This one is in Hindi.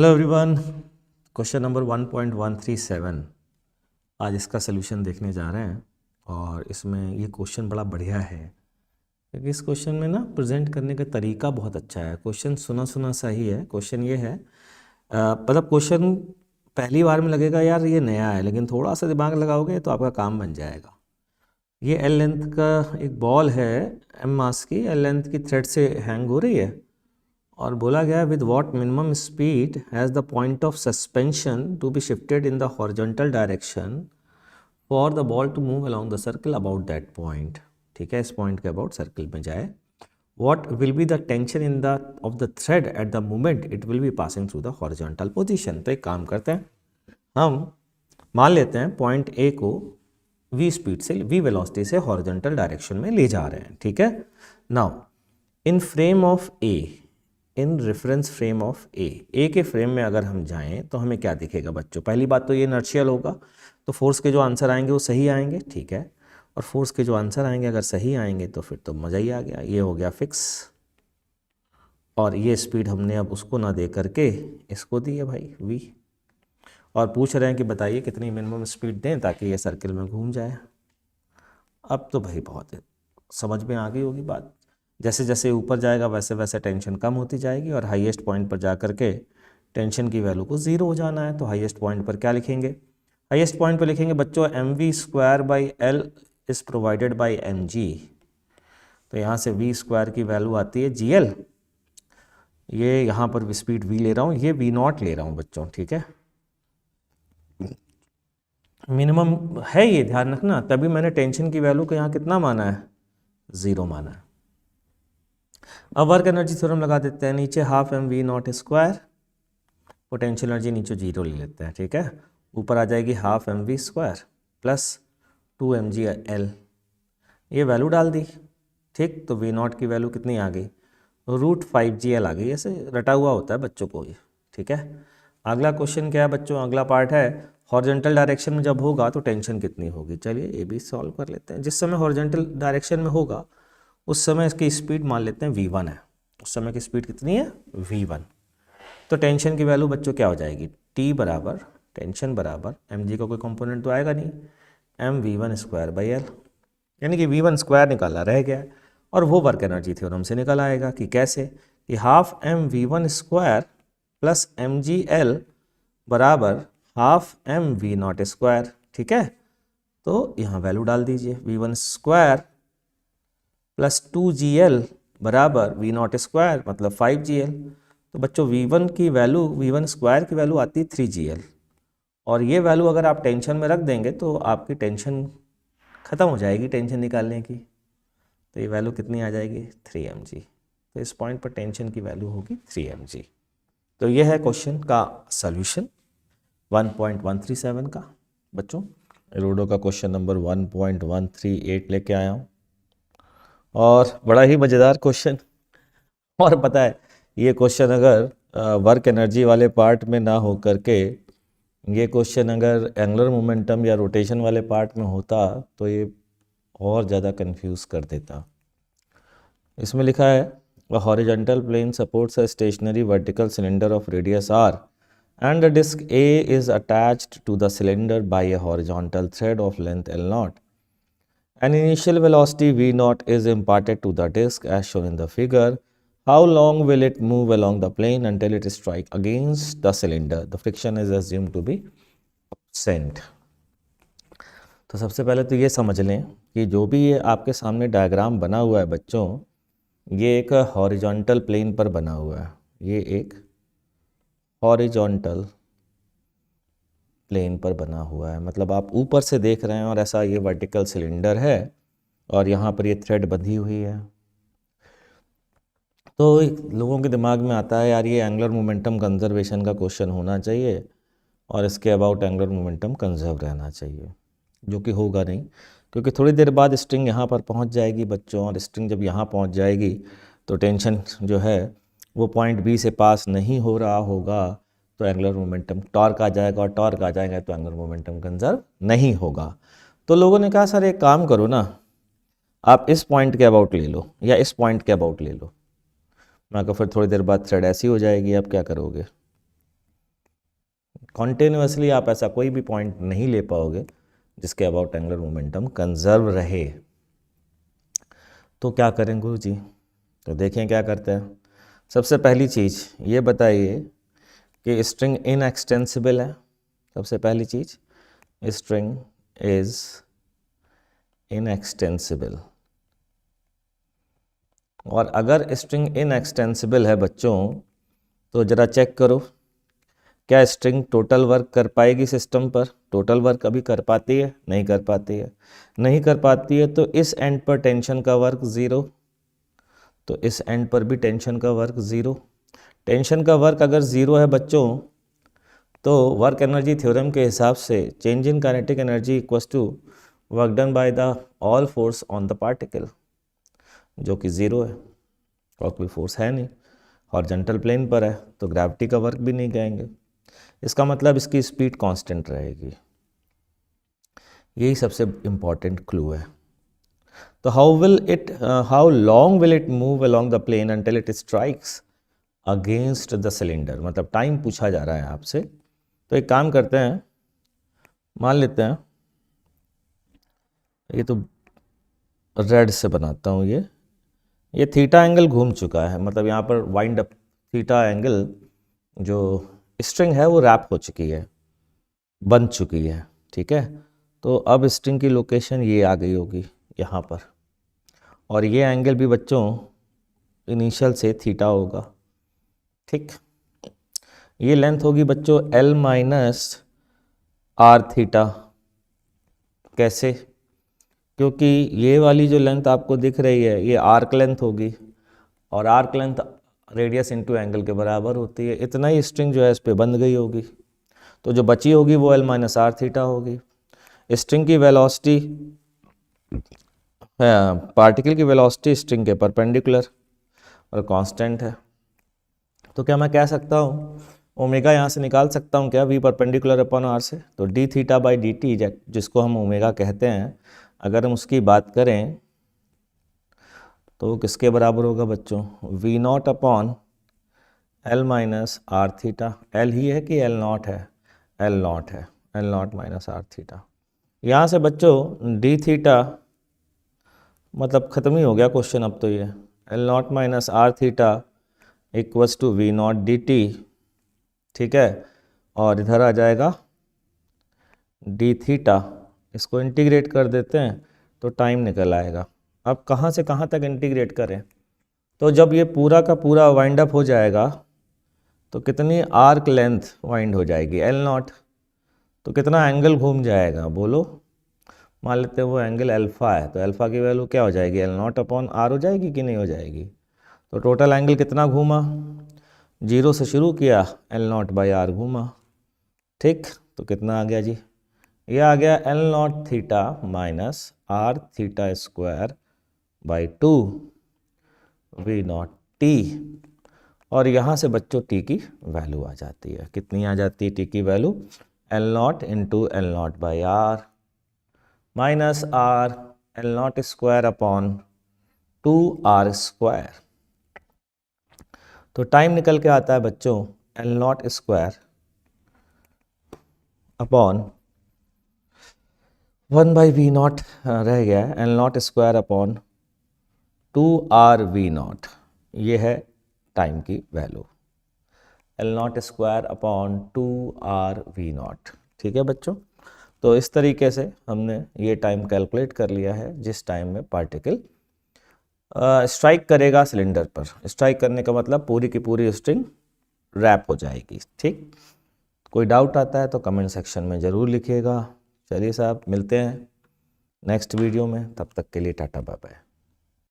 हेलो एवरीवन, क्वेश्चन नंबर 1.137 आज इसका सलूशन देखने जा रहे हैं। और इसमें ये क्वेश्चन बड़ा बढ़िया है क्योंकि इस क्वेश्चन में ना प्रेजेंट करने का तरीका बहुत अच्छा है। क्वेश्चन सुना सुना सा ही है। क्वेश्चन ये है, मतलब क्वेश्चन पहली बार में लगेगा यार ये नया है, लेकिन थोड़ा सा दिमाग लगाओगे तो आपका काम बन जाएगा। ये एल लेंथ का एक बॉल है, एम मास की, एल लेंथ की थ्रेड से हैंग हो रही है और बोला गया with what minimum speed has the point of suspension to be shifted in the horizontal direction for the ball to move along the circle about that point. ठीक है, इस पॉइंट के अबाउट सर्कल में जाए। What will be the tension in the of the thread at the moment it will be passing through the horizontal position. तो एक काम करते हैं, हम मान लेते हैं पॉइंट ए को वी स्पीड से, वी वेलोसिटी से हॉरिजॉन्टल डायरेक्शन में ले जा रहे हैं। ठीक है, now in frame of A, in reference frame of A के फ्रेम में अगर हम जाएं तो हमें क्या दिखेगा बच्चों? पहली बात तो ये इनर्शियल होगा, तो फोर्स के जो आंसर आएंगे वो सही आएंगे। ठीक है, और फोर्स के जो आंसर आएंगे अगर सही आएंगे तो फिर तो मज़ा ही आ गया, ये हो गया फिक्स। और ये स्पीड हमने अब उसको ना दे करके इसको दी है भाई वी, और पूछ रहे हैं कि बताइए कितनी मिनिमम स्पीड दें ताकि ये सर्किल में घूम जाए। अब तो भाई बहुत है, समझ में आ गई होगी बात। जैसे जैसे ऊपर जाएगा वैसे वैसे टेंशन कम होती जाएगी और हाईएस्ट पॉइंट पर जा कर के टेंशन की वैल्यू को ज़ीरो हो जाना है। तो हाईएस्ट पॉइंट पर क्या लिखेंगे? हाईएस्ट पॉइंट पर लिखेंगे बच्चों M V square by L is provided by M G. तो यहाँ से वी स्क्वायर की वैल्यू आती है जी एल। ये यहाँ पर स्पीड वी ले रहा हूँ, ये वी नॉट ले रहा हूँ बच्चों। ठीक है, मिनिमम है ये, ध्यान रखना। तभी मैंने टेंशन की वैल्यू को यहाँ कितना माना है? ज़ीरो माना है। अब वर्क एनर्जी थ्योरम लगा देते हैं। नीचे half M V not square, potential energy नीचे जीरो ले लेते हैं। ठीक है, ऊपर आ जाएगी half M V square plus 2 M G L, ये वैल्यू डाल दी। ठीक, तो वी नॉट की वैल्यू कितनी आ गई? √5GL आ गई। ऐसे रटा हुआ होता है बच्चों को ये। ठीक है, अगला क्वेश्चन क्या है बच्चों? अगला पार्ट है हॉरिजॉन्टल डायरेक्शन में जब होगा तो टेंशन कितनी होगी। चलिए ये भी सॉल्व कर लेते हैं। जिस समय हॉरिजॉन्टल डायरेक्शन में होगा उस समय इसकी स्पीड मान लेते हैं v1 है। उस समय की स्पीड कितनी है? v1। तो टेंशन की वैल्यू बच्चों क्या हो जाएगी? t बराबर टेंशन बराबर mg का कोई कंपोनेंट तो आएगा नहीं, m v1 square by L, यानी कि v1 स्क्वायर निकाला रह गया। और वो वर्क एनर्जी थ्योरम से निकल आएगा कि कैसे, कि half M v1 square plus M G L बराबर half M V not square. ठीक है, तो यहाँ वैल्यू डाल दीजिए, v1 स्क्वायर प्लस 2GL बराबर वी नॉट स्क्वायर मतलब 5GL। तो बच्चों v1 की वैल्यू, v1 स्क्वायर की वैल्यू आती है 3GL, और ये वैल्यू अगर आप टेंशन में रख देंगे तो आपकी टेंशन ख़त्म हो जाएगी टेंशन निकालने की। तो ये वैल्यू कितनी आ जाएगी? 3mg। तो इस पॉइंट पर टेंशन की वैल्यू होगी 3mg। तो ये है क्वेश्चन का सॉल्यूशन 1.137 का। बच्चों रोडो का क्वेश्चन नंबर 1.138 लेके आया हूँ, और बड़ा ही मज़ेदार क्वेश्चन। और पता है ये क्वेश्चन अगर वर्क एनर्जी वाले पार्ट में ना हो करके ये क्वेश्चन अगर एंगुलर मोमेंटम या रोटेशन वाले पार्ट में होता तो ये और ज़्यादा कंफ्यूज कर देता। इसमें लिखा है a horizontal plane supports a stationary vertical cylinder of radius r and the disc A is attached to the cylinder by a horizontal thread of length L0. An initial velocity V0 is imparted to the disc as shown in the figure. How long will it move along the plane until it strikes against the cylinder? The friction is assumed to be absent. तो सबसे पहले तो ये समझ लें कि जो भी ये आपके सामने डायग्राम बना हुआ है बच्चों, ये एक हॉरिजॉन्टल प्लेन पर बना हुआ है। ये एक हॉरिजॉन्टल प्लेन पर बना हुआ है, मतलब आप ऊपर से देख रहे हैं और ऐसा ये वर्टिकल सिलेंडर है और यहाँ पर ये थ्रेड बंधी हुई है। तो लोगों के दिमाग में आता है यार ये एंगुलर मोमेंटम कंजर्वेशन का क्वेश्चन होना चाहिए और इसके अबाउट एंगुलर मोमेंटम कंजर्व रहना चाहिए, जो कि होगा नहीं, क्योंकि थोड़ी देर बाद स्ट्रिंग यहाँ पर पहुँच जाएगी बच्चों, और स्ट्रिंग जब यहाँ पहुँच जाएगी तो टेंशन जो है वो पॉइंट बी से पास नहीं हो रहा होगा, तो एंगुलर मोमेंटम टॉर्क आ जाएगा, और टॉर्क आ जाएगा तो एंगुलर मोमेंटम कंजर्व नहीं होगा। तो लोगों ने कहा सर एक काम करो ना, आप इस पॉइंट के अबाउट ले लो या इस पॉइंट के अबाउट ले लो। मैं कहा फिर थोड़ी देर बाद थ्रेड ऐसी हो जाएगी, अब क्या करोगे? कॉन्टिन्यूसली आप ऐसा कोई भी पॉइंट नहीं ले पाओगे जिसके अबाउट एंगुलर मोमेंटम कंजर्व रहे। तो क्या करें गुरु जी? तो देखें क्या करते हैं। सबसे पहली चीज़ ये बताइए कि स्ट्रिंग इनएक्सटेंसिबल है। सबसे पहली चीज़, स्ट्रिंग इज इनएक्सटेंसिबल। और अगर स्ट्रिंग इनएक्सटेंसिबल है बच्चों, तो ज़रा चेक करो क्या स्ट्रिंग टोटल वर्क कर पाएगी सिस्टम पर? टोटल वर्क अभी कर पाती है? नहीं कर पाती है। नहीं कर पाती है तो इस एंड पर टेंशन का वर्क ज़ीरो, तो इस एंड पर भी टेंशन का वर्क ज़ीरो। टेंशन का वर्क अगर ज़ीरो है बच्चों, तो वर्क एनर्जी थ्योरम के हिसाब से change in kinetic energy equals to work done by the all force on the particle, जो कि ज़ीरो है। और कोई फोर्स है नहीं, हॉरिजॉन्टल प्लेन पर है, तो ग्रेविटी का वर्क भी नहीं कहेंगे। इसका मतलब इसकी स्पीड कांस्टेंट रहेगी। यही सबसे इम्पॉर्टेंट क्लू है। तो how long will it move along the plane until it strikes against the cylinder? मतलब टाइम पूछा जा रहा है आपसे। तो एक काम करते हैं, मान लेते हैं ये तो रेड से बनाता हूँ। ये थीटा एंगल घूम चुका है, मतलब यहाँ पर वाइंड अप थीटा एंगल जो स्ट्रिंग है वो रैप हो चुकी है, बन चुकी है। ठीक है, तो अब स्ट्रिंग की लोकेशन ये आ गई होगी यहाँ पर, और ये एंगल भी बच्चों इनिशियल से थीटा होगा। ठीक, ये लेंथ होगी बच्चों L माइनस आर थीटा। कैसे? क्योंकि ये वाली जो लेंथ आपको दिख रही है ये आर्क लेंथ होगी, और arc length radius into angle के बराबर होती है। इतना ही स्ट्रिंग जो है इस पे बंध गई होगी, तो जो बची होगी वो L माइनस आर थीटा होगी। स्ट्रिंग की वेलोसिटी, पार्टिकल की वेलोसिटी स्ट्रिंग के परपेंडिकुलर और कांस्टेंट है। तो क्या मैं कह सकता हूँ ओमेगा यहाँ से निकाल सकता हूँ क्या? v परपेंडिकुलर अपॉन आर से। तो D theta by D T जिसको हम ओमेगा कहते हैं, अगर हम उसकी बात करें तो किसके बराबर होगा बच्चों? v naught upon L minus R theta. L ही है कि एल नॉट है? एल नॉट है, L not minus R theta. यहाँ से बच्चों डी थीटा मतलब ख़त्म ही हो गया क्वेश्चन अब तो। ये L not minus R theta equals to V not D T. ठीक है, और इधर आ जाएगा डी थीटा। इसको इंटीग्रेट कर देते हैं तो टाइम निकल आएगा। अब कहाँ से कहाँ तक इंटीग्रेट करें? तो जब ये पूरा का पूरा वाइंड अप हो जाएगा तो कितनी आर्क लेंथ वाइंड हो जाएगी? L not. तो कितना एंगल घूम जाएगा बोलो? मान लेते हैं वो एंगल अल्फ़ा है, तो अल्फ़ा की वैल्यू क्या हो जाएगी? एल नॉट अपॉन आर हो जाएगी कि नहीं हो जाएगी? तो टोटल एंगल कितना घूमा? जीरो से शुरू किया, एल नॉट बाई आर घूमा। ठीक, तो कितना आ गया जी? ये आ गया L not theta minus R theta square by 2 V not T. और यहाँ से बच्चों टी की वैल्यू आ जाती है। कितनी आ जाती है टी की value? L not into L not by R minus R L not square upon 2r square. तो टाइम निकल के आता है बच्चों L not square upon 1 by V not रह गया है, L not square upon 2r V not. ये है टाइम की value, L not square upon 2r V not. ठीक है बच्चों, तो इस तरीके से हमने ये टाइम कैलकुलेट कर लिया है जिस टाइम में पार्टिकल स्ट्राइक करेगा सिलेंडर पर। स्ट्राइक करने का मतलब पूरी की पूरी स्ट्रिंग रैप हो जाएगी। ठीक, कोई डाउट आता है तो कमेंट सेक्शन में ज़रूर लिखिएगा। चलिए साहब, मिलते हैं नेक्स्ट वीडियो में, तब तक के लिए टाटा बाय बाय।